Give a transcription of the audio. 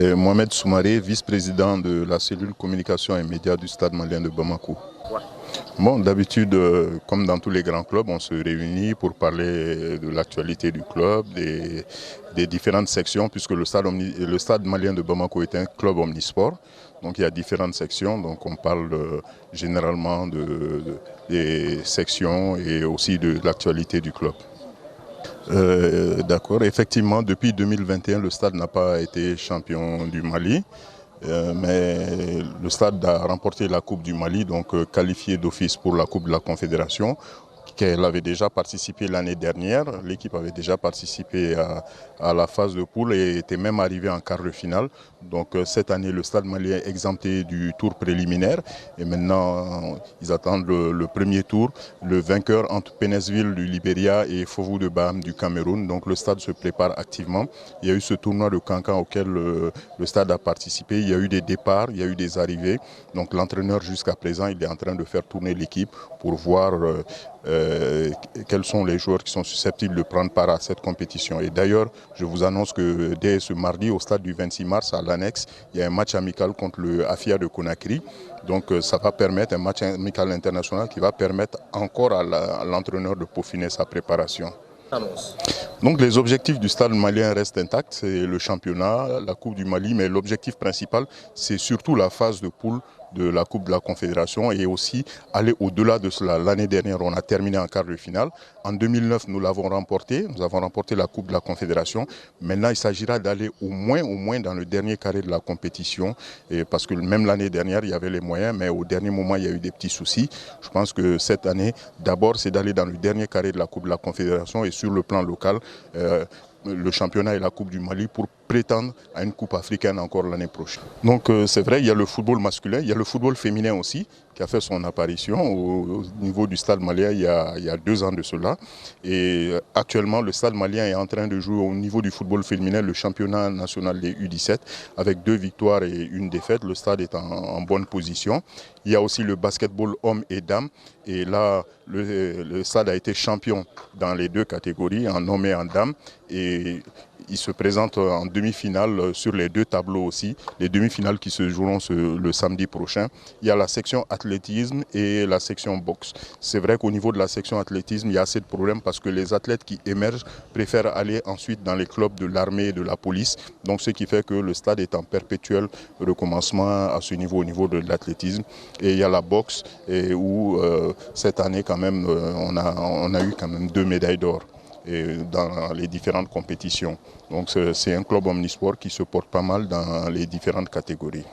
Mohamed Soumaré, vice-président de la cellule communication et médias du Stade malien de Bamako. Ouais. Bon, d'habitude, comme dans tous les grands clubs, on se réunit pour parler de l'actualité du club, des différentes sections, puisque le stade malien de Bamako est un club omnisport. Donc il y a différentes sections, donc on parle généralement des sections et aussi de l'actualité du club. D'accord, effectivement, depuis 2021, le stade n'a pas été champion du Mali. Mais le stade a remporté la Coupe du Mali, donc qualifié d'office pour la Coupe de la Confédération, qu'elle avait déjà participé l'année dernière. L'équipe avait déjà participé à la phase de poule et était même arrivée en quart de finale. Donc cette année, le stade malien est exempté du tour préliminaire. Et maintenant, ils attendent le premier tour, le vainqueur entre Pénesville du Libéria et Fovu de Baham du Cameroun. Donc le stade se prépare activement. Il y a eu ce tournoi de Cancan auquel le stade a participé. Il y a eu des départs, il y a eu des arrivées. Donc l'entraîneur jusqu'à présent, il est en train de faire tourner l'équipe pour voir quels sont les joueurs qui sont susceptibles de prendre part à cette compétition. Et d'ailleurs, je vous annonce que dès ce mardi, au stade du 26 mars, à l'annexe, il y a un match amical contre le Afia de Conakry. Donc ça va permettre, un match amical international qui va permettre encore à l'entraîneur de peaufiner sa préparation. Donc les objectifs du stade malien restent intacts, c'est le championnat, la Coupe du Mali, mais l'objectif principal, c'est surtout la phase de poule de la Coupe de la Confédération et aussi aller au-delà de cela. L'année dernière, on a terminé en quart de finale. En 2009, nous avons remporté la Coupe de la Confédération. Maintenant, il s'agira d'aller au moins dans le dernier carré de la compétition, et parce que même l'année dernière, il y avait les moyens, mais au dernier moment, il y a eu des petits soucis. Je pense que cette année, d'abord, c'est d'aller dans le dernier carré de la Coupe de la Confédération et sur le plan local, le championnat et la Coupe du Mali pour prétendre à une Coupe africaine encore l'année prochaine. Donc c'est vrai, il y a le football masculin, il y a le football féminin aussi qui a fait son apparition au niveau du stade malien il y a 2 ans de cela. Et actuellement, le stade malien est en train de jouer au niveau du football féminin le championnat national des U17 avec 2 victoires et 1 défaite. Le stade est en bonne position. Il y a aussi le basketball hommes et dames. Et là, le stade a été champion dans les 2 catégories, en hommes et en dames. Et il se présente en demi-finale sur les 2 tableaux aussi. Les demi-finales qui se joueront le samedi prochain. Il y a la section athlétisme et la section boxe. C'est vrai qu'au niveau de la section athlétisme, il y a assez de problèmes parce que les athlètes qui émergent préfèrent aller ensuite dans les clubs de l'armée et de la police. Donc ce qui fait que le stade est en perpétuel recommencement à ce niveau, au niveau de l'athlétisme. Et il y a la boxe où cette année quand même on a eu quand même 2 médailles d'or dans les différentes compétitions. Donc c'est un club omnisport qui se porte pas mal dans les différentes catégories.